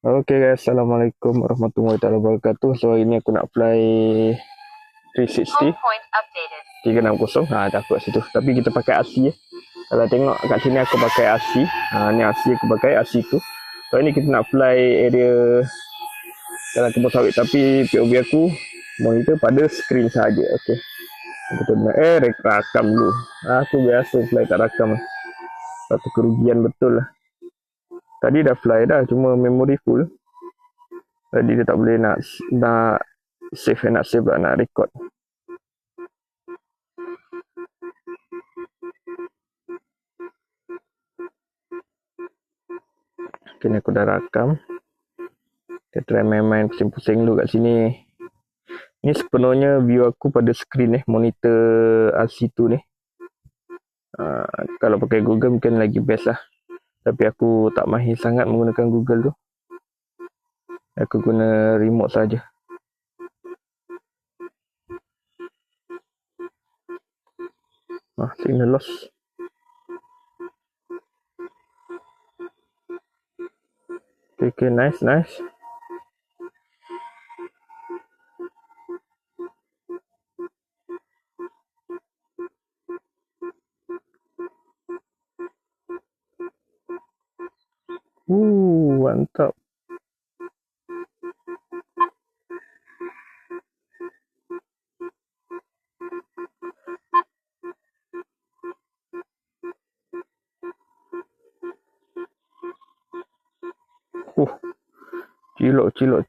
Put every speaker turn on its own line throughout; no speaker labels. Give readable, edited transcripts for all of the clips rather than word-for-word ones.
Okay guys, Assalamualaikum warahmatullahi wabarakatuh. So hari ni aku nak fly 360 360. Dah aku kat situ. Tapi kita pakai AC ya. Kalau tengok kat sini aku pakai AC. Ni AC aku pakai, AC tu. So ini kita nak fly area dalam kebun sawit, tapi POV aku monitor pada skrin saja. Okey. Kita nak rakam dulu. Aku biasa fly tak rakam. Satu kerugian betul lah. Tadi dah fly dah, cuma memory full. Jadi dia tak boleh nak save, nak save lah, nak record. Kini aku dah rakam. Kita try main-main pusing-pusing dulu kat sini. Ni sepenuhnya view aku pada skrin monitor RC2 ni. Kalau pakai Google mungkin lagi best lah. Tapi aku tak mahir sangat menggunakan Google tu. Aku guna remote saja. Signal loss. Okay, nice. Mantap.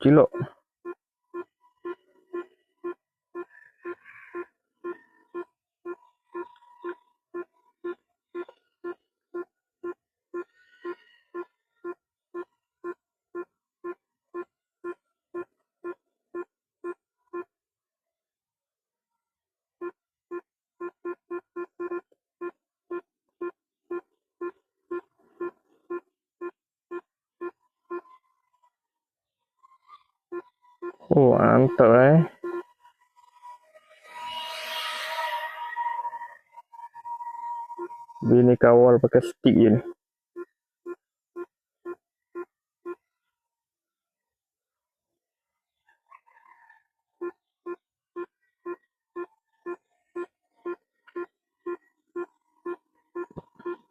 Cilok. Mantap Bini kawal pakai stick je ni.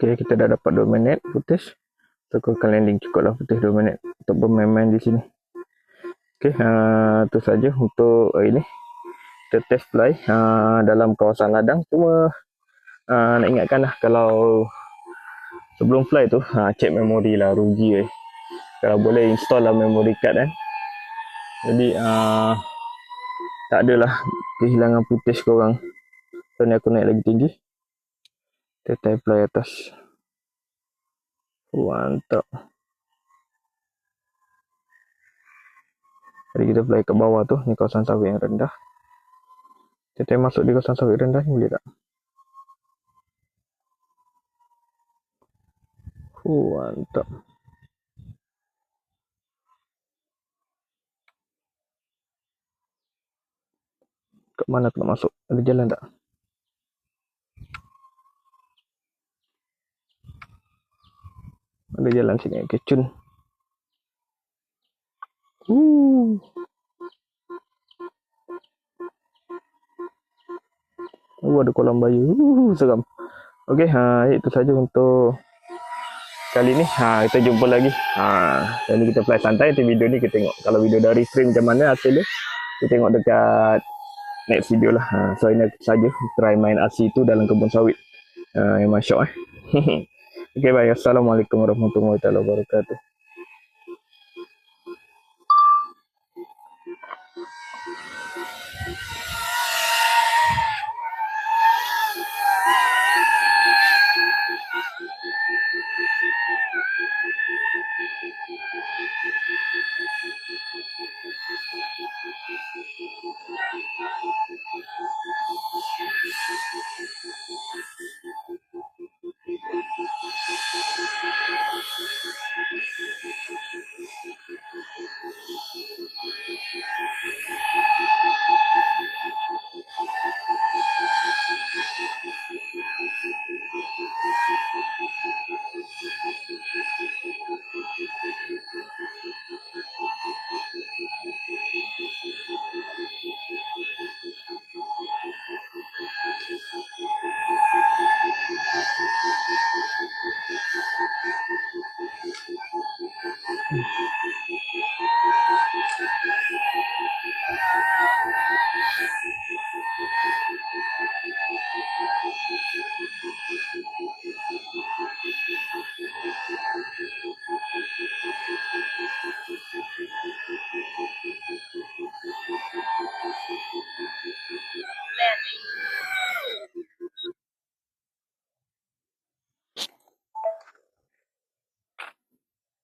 Okay, kita dah dapat 2 minit footage. So, aku akan landing cukup lah footage 2 minit untuk bermain-main di sini. Okay, itu saja untuk ini. Kita test fly dalam kawasan ladang. Cuma nak ingatkan lah, kalau sebelum fly tu check memori lah, rugi kalau boleh install lah memory card Jadi tak adalah kehilangan footage korang. So ni aku naik lagi tinggi. Kita fly atas. Mantap. Jadi kita fly ke bawah tu. Ni kawasan sawit yang rendah. Kita masuk di kawasan sawit rendah ni boleh tak? Mantap. Kat mana aku nak masuk? Ada jalan tak? Ada jalan sini. Okay, cun. Ada kolam bayu. Seram. Okay, itu saja untuk kali ni. Kita jumpa lagi. Jadi kita fly santai. Nanti video ni kita tengok. Kalau video dari frame macam mana hasil dia, kita tengok dekat next video lah. So ini saja try main RC tu dalam kebun sawit. Memang syok Okay, baik. Assalamualaikum warahmatullahi wabarakatuh.